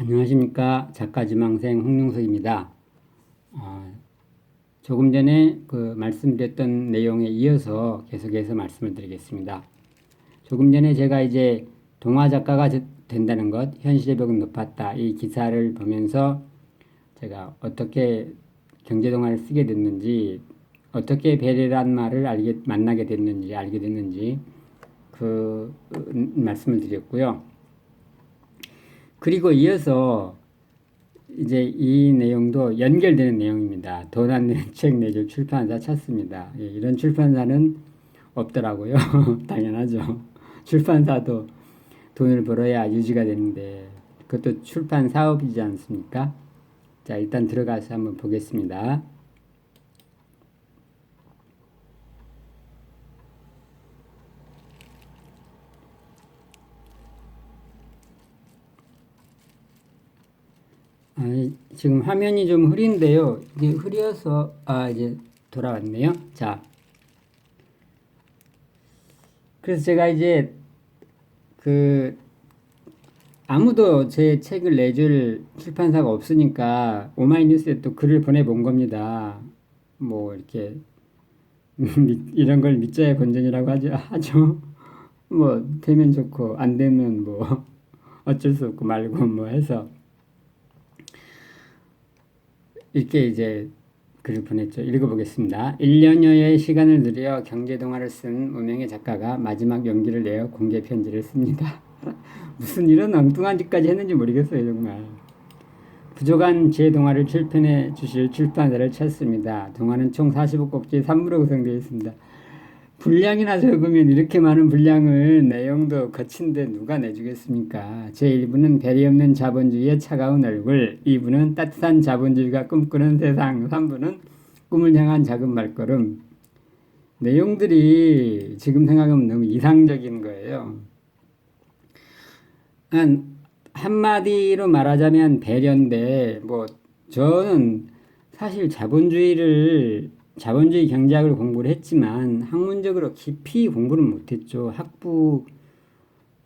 안녕하십니까. 작가지망생 홍용석입니다. 조금 전에 말씀드렸던 내용에 이어서 계속해서 말씀을 드리겠습니다. 조금 전에 제가 이제 동화 작가가 된다는 것, 현실의 벽은 높았다. 이 기사를 보면서 제가 어떻게 경제동화를 쓰게 됐는지, 어떻게 배려란 말을 만나게 됐는지, 알게 됐는지 말씀을 드렸고요. 그리고 이어서 이제 이 내용도 연결되는 내용입니다. 돈 안 내는 책 내줄 출판사 찾습니다. 예, 이런 출판사는 없더라고요. 당연하죠. 출판사도 돈을 벌어야 유지가 되는데 그것도 출판 사업이지 않습니까? 자, 일단 들어가서 한번 보겠습니다. 지금 화면이 좀 흐린데요. 이게 흐려서 이제 돌아왔네요. 자, 그래서 제가 이제 아무도 제 책을 내줄 출판사가 없으니까 오마이뉴스에 또 글을 보내본 겁니다. 뭐 이렇게 이런 걸 밑자의 본전이라고 하죠. 뭐 되면 좋고 안 되면 뭐 어쩔 수 없고 말고 뭐 해서 이렇게 이제 글을 보냈죠. 읽어보겠습니다. 1년여의 시간을 들여 경제동화를 쓴 무명의 작가가 마지막 용기를 내어 공개 편지를 씁니다. 무슨 이런 엉뚱한 짓까지 했는지 모르겠어요, 정말. 부족한 제 동화를 출판해 주실 출판사를 찾습니다. 동화는 총 45꼭지 3부로 구성되어 있습니다. 분량이나 적으면 이렇게 많은 분량을 내용도 거친데 누가 내주겠습니까? 제1부는 배리 없는 자본주의의 차가운 얼굴, 2부는 따뜻한 자본주의가 꿈꾸는 세상, 3부는 꿈을 향한 작은 발걸음. 내용들이 지금 생각하면 너무 이상적인 거예요. 한마디로 말하자면 배려인데, 뭐 저는 사실 자본주의 경제학을 공부를 했지만 학문적으로 깊이 공부는 못했죠. 학부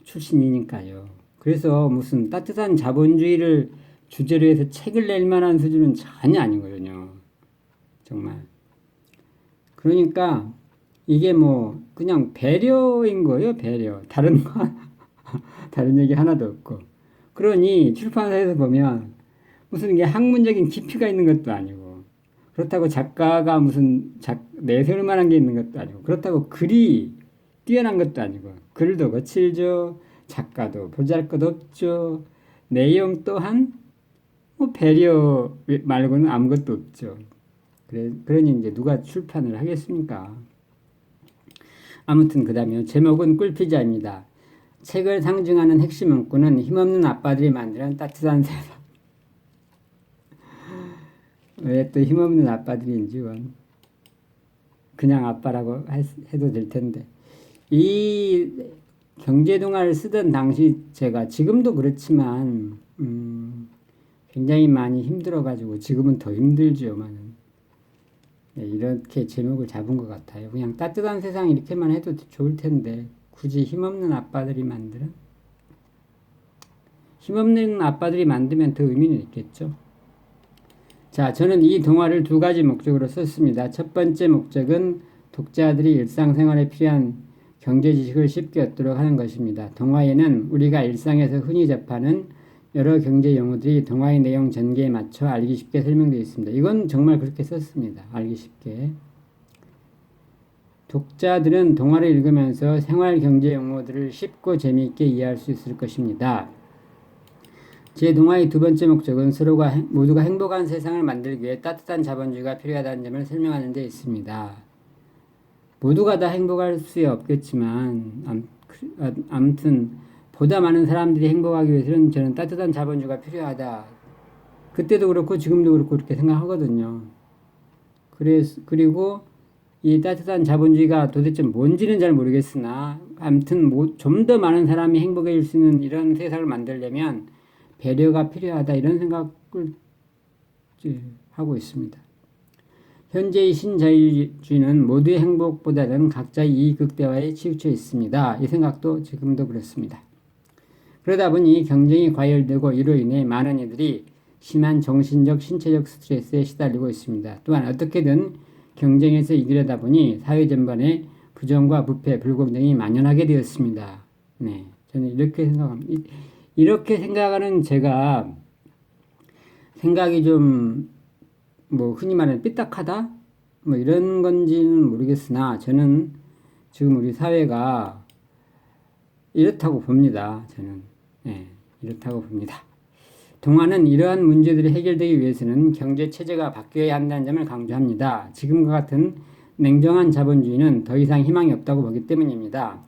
출신이니까요. 그래서 무슨 따뜻한 자본주의를 주제로 해서 책을 낼 만한 수준은 전혀 아니거든요. 정말. 그러니까 이게 뭐 그냥 배려인 거예요. 배려. 다른 얘기 하나도 없고. 그러니 출판사에서 보면 무슨 이게 학문적인 깊이가 있는 것도 아니고 그렇다고 작가가 무슨 내세울 만한 게 있는 것도 아니고 그렇다고 글이 뛰어난 것도 아니고 글도 거칠죠. 작가도 보잘것없죠. 내용 또한 뭐 배려 말고는 아무것도 없죠. 그러니 이제 누가 출판을 하겠습니까? 아무튼 그 다음에 제목은 꿀피자입니다. 책을 상징하는 핵심 문구는 힘없는 아빠들이 만드는 따뜻한 세상. 왜 또 힘없는 아빠들인지 그냥 아빠라고 해도 될 텐데 이 경제동화를 쓰던 당시 제가 지금도 그렇지만 굉장히 많이 힘들어가지고 지금은 더 힘들지만 이렇게 제목을 잡은 것 같아요. 그냥 따뜻한 세상 이렇게만 해도 좋을 텐데 굳이 힘없는 아빠들이 만들면 더 의미는 있겠죠. 자, 저는 이 동화를 두 가지 목적으로 썼습니다. 첫 번째 목적은 독자들이 일상생활에 필요한 경제 지식을 쉽게 얻도록 하는 것입니다. 동화에는 우리가 일상에서 흔히 접하는 여러 경제 용어들이 동화의 내용 전개에 맞춰 알기 쉽게 설명되어 있습니다. 이건 정말 그렇게 썼습니다. 알기 쉽게. 독자들은 동화를 읽으면서 생활 경제 용어들을 쉽고 재미있게 이해할 수 있을 것입니다. 제 동화의 두 번째 목적은 모두가 행복한 세상을 만들기 위해 따뜻한 자본주의가 필요하다는 점을 설명하는 데 있습니다. 모두가 다 행복할 수 없겠지만 아무튼 보다 많은 사람들이 행복하기 위해서는 저는 따뜻한 자본주의가 필요하다. 그때도 그렇고 지금도 그렇고 그렇게 생각하거든요. 그리고 이 따뜻한 자본주의가 도대체 뭔지는 잘 모르겠으나 아무튼 좀 더 많은 사람이 행복해질 수 있는 이런 세상을 만들려면 배려가 필요하다 이런 생각을 하고 있습니다. 현재의 신자유주의는 모두의 행복보다는 각자의 이익 극대화에 치우쳐 있습니다. 이 생각도 지금도 그렇습니다. 그러다 보니 경쟁이 과열되고 이로 인해 많은 이들이 심한 정신적, 신체적 스트레스에 시달리고 있습니다. 또한 어떻게든 경쟁에서 이기려다 보니 사회 전반에 부정과 부패, 불공정이 만연하게 되었습니다. 네, 저는 이렇게 생각합니다. 이렇게 생각하는 제가 생각이 좀 뭐 흔히 말하는 삐딱하다? 뭐 이런 건지는 모르겠으나 저는 지금 우리 사회가 이렇다고 봅니다. 저는 이렇다고 봅니다. 동아는 이러한 문제들이 해결되기 위해서는 경제 체제가 바뀌어야 한다는 점을 강조합니다. 지금과 같은 냉정한 자본주의는 더 이상 희망이 없다고 보기 때문입니다.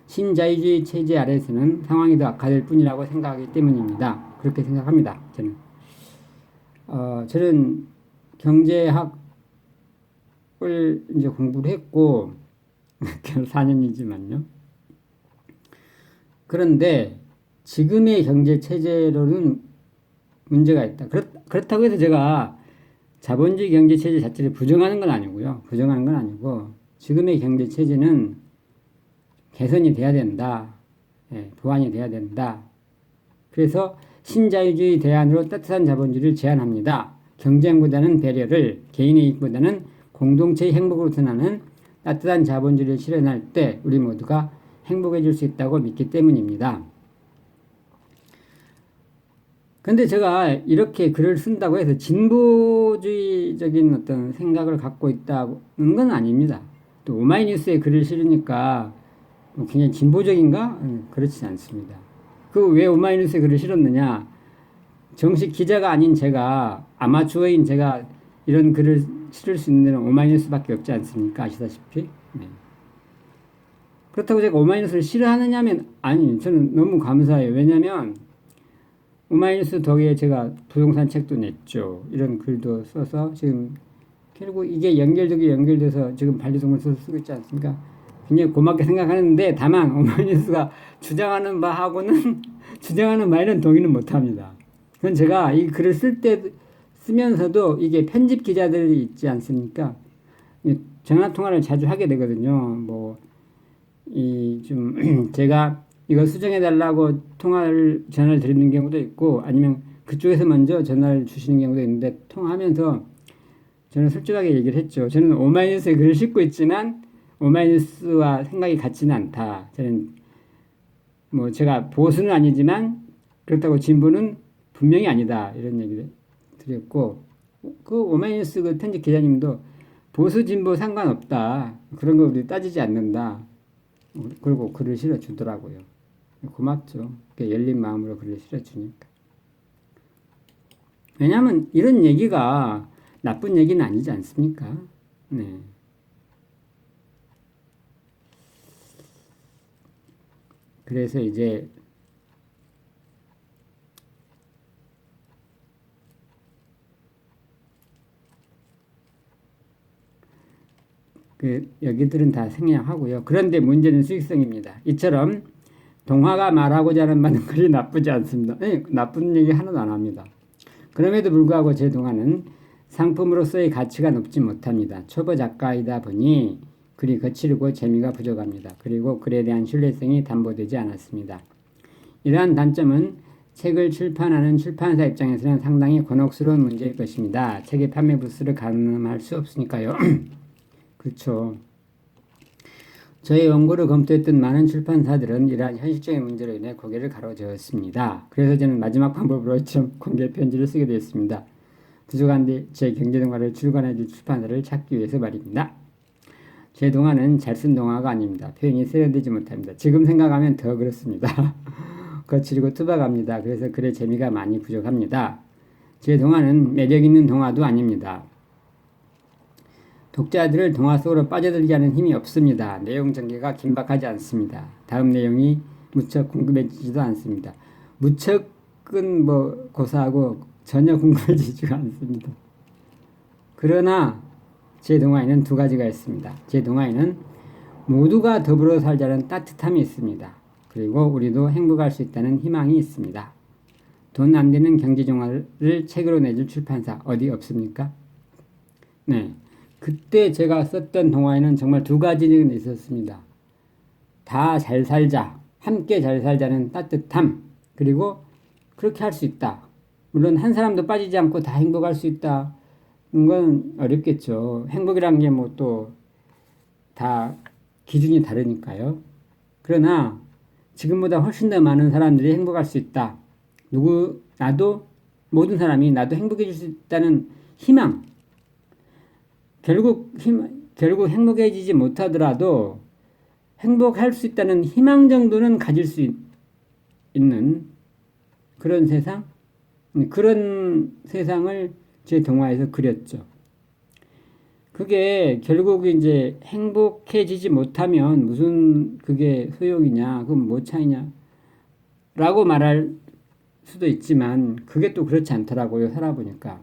신자유주의 체제 아래에서는 상황이 더 악화될 뿐이라고 생각하기 때문입니다. 그렇게 생각합니다. 저는 경제학을 이제 공부를 했고 4년이지만요. 그런데 지금의 경제 체제로는 문제가 있다. 그렇다고 해서 제가 자본주의 경제 체제 자체를 부정하는 건 아니고요. 부정하는 건 아니고 지금의 경제 체제는 개선이 돼야 된다. 보완이 돼야 된다. 그래서 신자유주의 대안으로 따뜻한 자본주의를 제안합니다. 경쟁보다는 배려를, 개인의 이익보다는 공동체의 행복으로 드러나는 따뜻한 자본주의를 실현할 때 우리 모두가 행복해질 수 있다고 믿기 때문입니다. 근데 제가 이렇게 글을 쓴다고 해서 진보주의적인 어떤 생각을 갖고 있다는 건 아닙니다. 또 오마이뉴스에 글을 실으니까 굉장히 진보적인가? 그렇지 않습니다. 그 왜 오마이뉴스에 글을 실었느냐? 정식 기자가 아닌 제가, 아마추어인 제가 이런 글을 실을 수 있는 데는 오마이뉴스밖에 없지 않습니까? 아시다시피. 그렇다고 제가 오마이뉴스를 싫어하느냐면 아니, 저는 너무 감사해요. 왜냐면 오마이뉴스 덕에 제가 부동산 책도 냈죠. 이런 글도 써서 지금 결국 이게 연결돼서 지금 반려동물 써서 쓰고 있지 않습니까? 굉장히 고맙게 생각하는데 다만 오마이뉴스가 주장하는 바하고는 주장하는 바에는 동의는 못합니다. 그건 제가 이 글을 쓰면서도 이게 편집 기자들이 있지 않습니까? 전화 통화를 자주 하게 되거든요. 제가 이거 수정해 달라고 전화를 드리는 경우도 있고 아니면 그쪽에서 먼저 전화를 주시는 경우도 있는데 통화하면서 저는 솔직하게 얘기를 했죠. 저는 오마이뉴스에 글을 싣고 있지만 오마이뉴스와 생각이 같지는 않다. 저는 제가 보수는 아니지만 그렇다고 진보는 분명히 아니다. 이런 얘기를 드렸고 그 오마이뉴스 그 편집 기자님도 보수 진보 상관없다. 그런 거 우리 따지지 않는다. 그리고 글을 실어주더라고요. 고맙죠. 열린 마음으로 글을 실어주니까. 왜냐하면 이런 얘기가 나쁜 얘기는 아니지 않습니까? 네. 그래서 이제 여기들은 다 생략하고요. 그런데 문제는 수익성입니다. 이처럼 동화가 말하고자 하는 바는 그리 나쁘지 않습니다. 나쁜 얘기 하나도 안 합니다. 그럼에도 불구하고 제 동화는 상품으로서의 가치가 높지 못합니다. 초보 작가이다 보니 글이 거칠고 재미가 부족합니다. 그리고 글에 대한 신뢰성이 담보되지 않았습니다. 이러한 단점은 책을 출판하는 출판사 입장에서는 상당히 곤혹스러운 문제일 것입니다. 책의 판매 부수를 가늠할 수 없으니까요. 그렇죠. 저의 원고를 검토했던 많은 출판사들은 이러한 현실적인 문제로 인해 고개를 가로저었습니다. 그래서 저는 마지막 방법으로 공개 편지를 쓰게 되었습니다. 부족한 뒤 제 경제동화를 출간해줄 출판사를 찾기 위해서 말입니다. 제 동화는 잘 쓴 동화가 아닙니다. 표현이 세련되지 못합니다. 지금 생각하면 더 그렇습니다. 거칠고 투박합니다. 그래서 글의 재미가 많이 부족합니다. 제 동화는 매력있는 동화도 아닙니다. 독자들을 동화 속으로 빠져들게 하는 힘이 없습니다. 내용 전개가 긴박하지 않습니다. 다음 내용이 무척 궁금해지지도 않습니다. 무척은 고사하고 전혀 궁금해지지가 않습니다. 그러나 제 동화에는 두 가지가 있습니다. 제 동화에는 모두가 더불어 살자는 따뜻함이 있습니다. 그리고 우리도 행복할 수 있다는 희망이 있습니다. 돈 안 되는 경제동화를 책으로 내줄 출판사 어디 없습니까? 네. 그때 제가 썼던 동화에는 정말 두 가지는 있었습니다. 다 잘 살자, 함께 잘 살자는 따뜻함, 그리고 그렇게 할 수 있다. 물론 한 사람도 빠지지 않고 다 행복할 수 있다는 건 어렵겠죠. 행복이란 게 뭐 또 다 기준이 다르니까요. 그러나 지금보다 훨씬 더 많은 사람들이 행복할 수 있다. 나도, 모든 사람이 나도 행복해질 수 있다는 희망. 결국 행복해지지 못하더라도 행복할 수 있다는 희망 정도는 가질 수 있는 그런 세상? 그런 세상을 제 동화에서 그렸죠. 그게 결국 이제 행복해지지 못하면 무슨 그게 소용이냐, 그럼 뭐 차이냐, 라고 말할 수도 있지만 그게 또 그렇지 않더라고요, 살아보니까.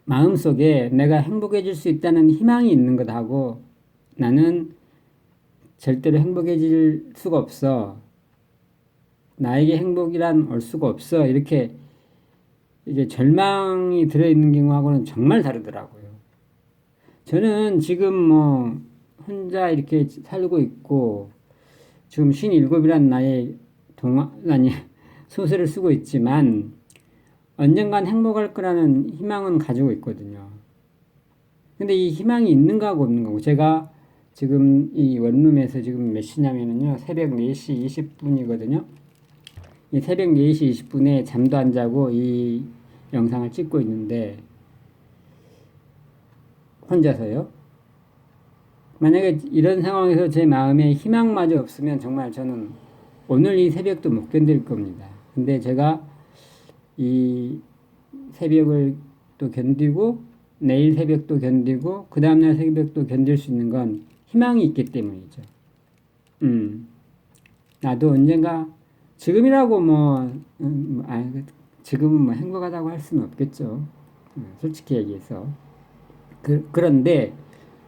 마음속에 내가 행복해질 수 있다는 희망이 있는 것하고 나는 절대로 행복해질 수가 없어. 나에게 행복이란 올 수가 없어. 이렇게 이게 절망이 들어있는 경우하고는 정말 다르더라고요. 저는 지금 뭐 혼자 이렇게 살고 있고 지금 57이라는 나이에 소설을 쓰고 있지만 언젠간 행복할 거라는 희망은 가지고 있거든요. 근데 이 희망이 있는가 하고 없는가 하고 제가 지금 이 원룸에서 지금 몇 시냐면요. 새벽 4시 20분이거든요. 이 새벽 4시 20분에 잠도 안 자고 이 영상을 찍고 있는데 혼자서요. 만약에 이런 상황에서 제 마음에 희망마저 없으면 정말 저는 오늘 이 새벽도 못 견딜 겁니다. 근데 제가 이 새벽을 또 견디고 내일 새벽도 견디고 그 다음날 새벽도 견딜 수 있는 건 희망이 있기 때문이죠. 나도 언젠가 지금이라고 지금은 뭐 행복하다고 할 수는 없겠죠. 솔직히 얘기해서. 그런데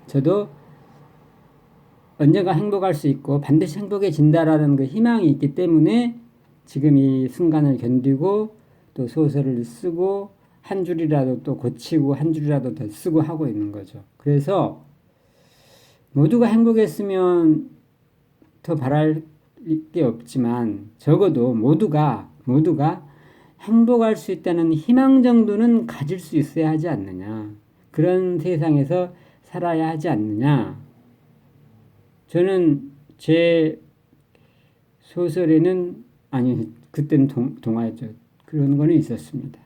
저도 언젠가 행복할 수 있고 반드시 행복해진다라는 그 희망이 있기 때문에 지금 이 순간을 견디고 또 소설을 쓰고 한 줄이라도 또 고치고 한 줄이라도 더 쓰고 하고 있는 거죠. 그래서 모두가 행복했으면 더 바랄 게 없지만 적어도 모두가 행복할 수 있다는 희망 정도는 가질 수 있어야 하지 않느냐. 그런 세상에서 살아야 하지 않느냐. 저는 제 소설에는 그때는 동화였죠. 그런 거는 있었습니다.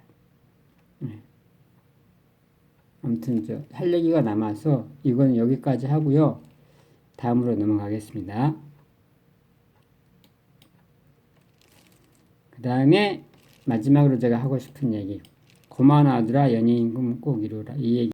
아무튼 할 얘기가 남아서 이건 여기까지 하고요. 다음으로 넘어가겠습니다. 그 다음에 마지막으로 제가 하고 싶은 얘기. 고마운 아들아 연예인 꿈 꼭 이루라. 이 얘기.